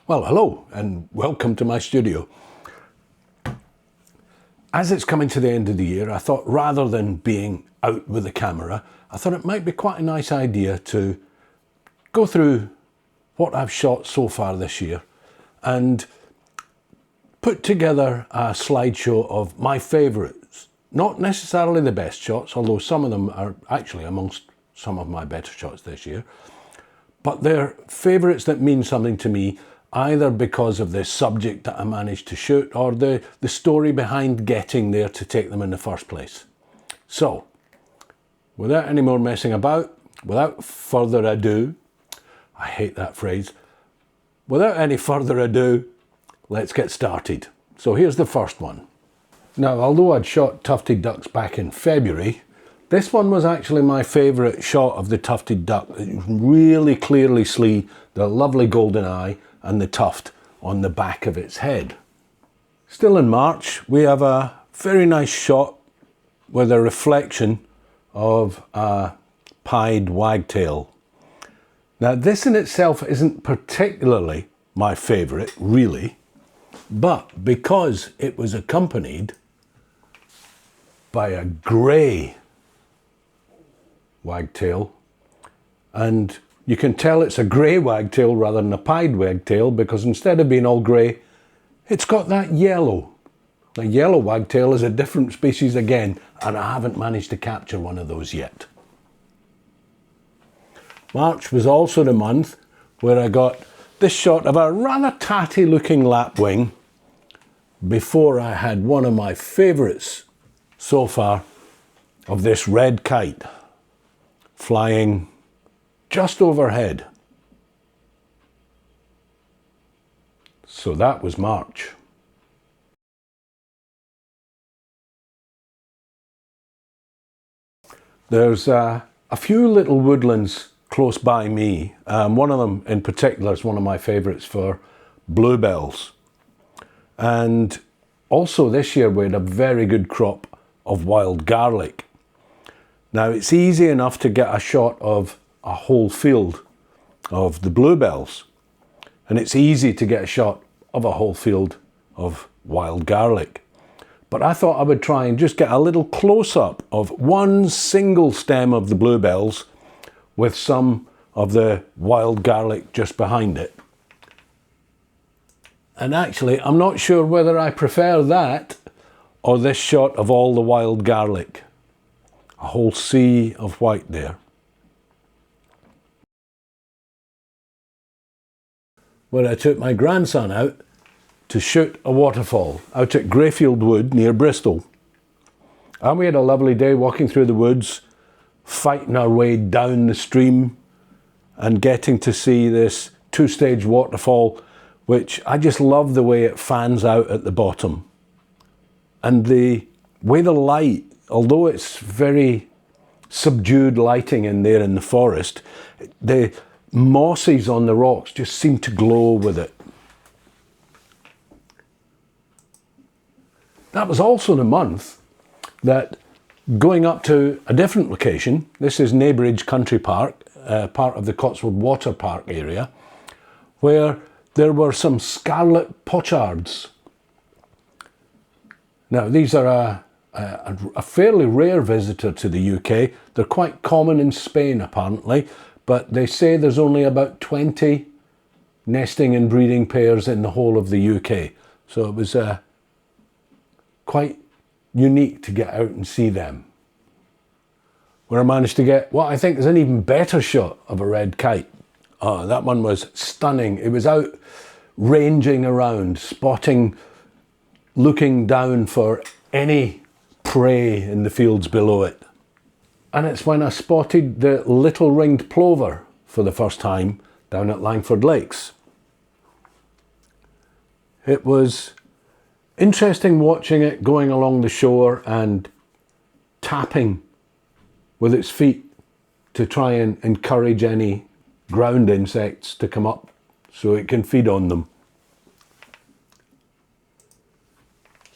Well, hello and welcome to my studio. As it's coming to the end of the year, I thought rather than being out with the camera, I thought it might be quite a nice idea to go through what I've shot so far this year and put together a slideshow of my favourites. Not necessarily the best shots, although some of them are actually amongst some of my better shots this year, but they're favourites that mean something to me, either because of the subject that I managed to shoot or the story behind getting there to take them in the first place. So, without any more messing about, without further ado, I hate that phrase, without any further ado, let's get started. So here's the first one. Now, although I'd shot tufted ducks back in February, this one was actually my favourite shot of the tufted duck. You can really clearly see the lovely golden eye and the tuft on the back of its head. Still in March, we have a very nice shot with a reflection of a pied wagtail. Now, this in itself isn't particularly my favourite, really, but because it was accompanied by a grey wagtail, and you can tell it's a grey wagtail rather than a pied wagtail because instead of being all grey, it's got that yellow. The yellow wagtail is a different species again, and I haven't managed to capture one of those yet. March was also the month where I got this shot of a rather tatty looking lapwing before I had one of my favourites so far of this red kite flying just overhead. So that was March. There's a few little woodlands close by me. One of them in particular is one of my favourites for bluebells. And also this year we had a very good crop of wild garlic. Now, it's easy enough to get a shot of a whole field of the bluebells, and it's easy to get a shot of a whole field of wild garlic. But I thought I would try and just get a little close-up of one single stem of the bluebells with some of the wild garlic just behind it. And actually, I'm not sure whether I prefer that or this shot of all the wild garlic. A whole sea of white there. Where I took my grandson out to shoot a waterfall out at Greyfield Wood near Bristol. And we had a lovely day walking through the woods, fighting our way down the stream and getting to see this two-stage waterfall, which I just love the way it fans out at the bottom. And the way the light, although it's very subdued lighting in there in the forest, the mosses on the rocks just seem to glow with it. That was also the month that going up to a different location, this is Neighbridge Country Park, part of the Cotswold Water Park area, where there were some scarlet pochards. Now, these are a fairly rare visitor to the UK. They're quite common in Spain, apparently, but they say there's only about 20 nesting and breeding pairs in the whole of the UK. So it was quite unique to get out and see them. Where I managed to get what I think is an even better shot of a red kite. Oh, that one was stunning. It was out ranging around, spotting, looking down for any prey in the fields below it. And it's when I spotted the little ringed plover for the first time down at Langford Lakes. It was interesting watching it going along the shore and tapping with its feet to try and encourage any ground insects to come up so it can feed on them.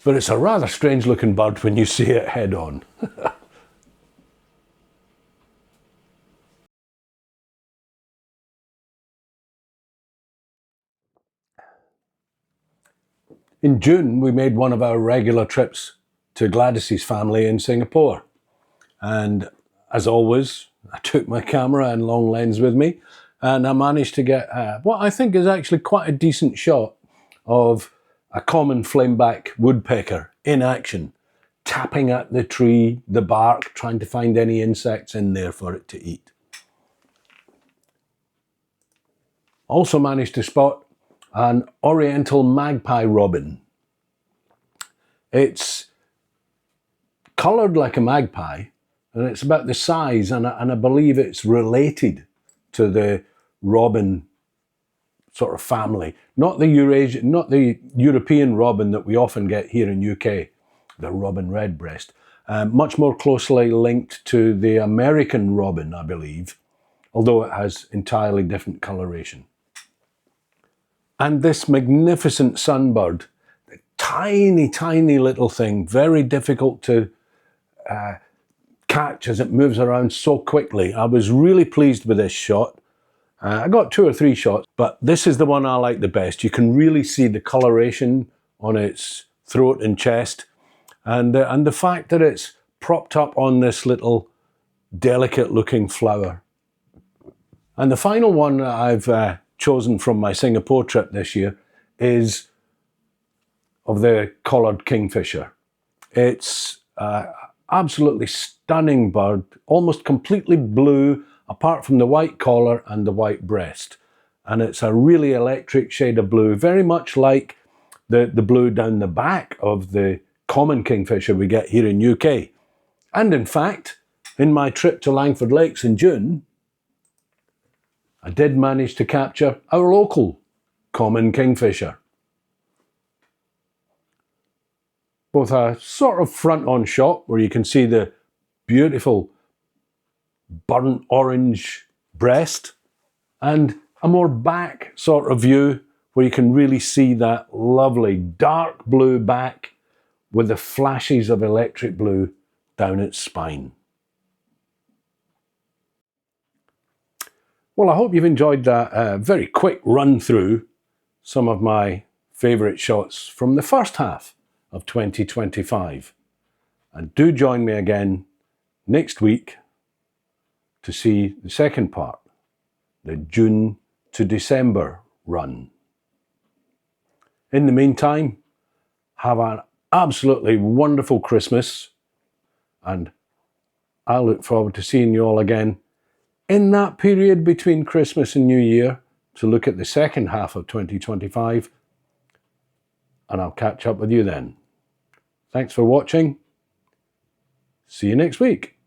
But it's a rather strange looking bird when you see it head on. In June, we made one of our regular trips to Gladys's family in Singapore. And as always, I took my camera and long lens with me, and I managed to get what I think is actually quite a decent shot of a common flameback woodpecker in action, tapping at the tree, the bark, trying to find any insects in there for it to eat. Also managed to spot an oriental magpie robin. It's coloured like a magpie, and it's about the size, and I believe it's related to the robin sort of family. Not the European robin that we often get here in UK, the robin redbreast. Much more closely linked to the American robin, I believe, although it has entirely different coloration. And this magnificent sunbird, tiny, tiny little thing, very difficult to catch as it moves around so quickly. I was really pleased with this shot. I got 2 or 3 shots, but this is the one I like the best. You can really see the coloration on its throat and chest, and the fact that it's propped up on this little delicate looking flower. And the final one that I've chosen from my Singapore trip this year is of the collared kingfisher. It's absolutely stunning bird, almost completely blue, apart from the white collar and the white breast. And it's a really electric shade of blue, very much like the blue down the back of the common kingfisher we get here in UK. And in fact, in my trip to Langford Lakes in June, I did manage to capture our local common kingfisher. Both a sort of front-on shot where you can see the beautiful burnt orange breast, and a more back sort of view where you can really see that lovely dark blue back with the flashes of electric blue down its spine. Well, I hope you've enjoyed that very quick run through some of my favourite shots from the first half of 2025. And do join me again next week to see the second part, the June to December run. In the meantime, have an absolutely wonderful Christmas, and I look forward to seeing you all again in that period between Christmas and New Year to look at the second half of 2025, and I'll catch up with you then. Thanks for watching. See you next week.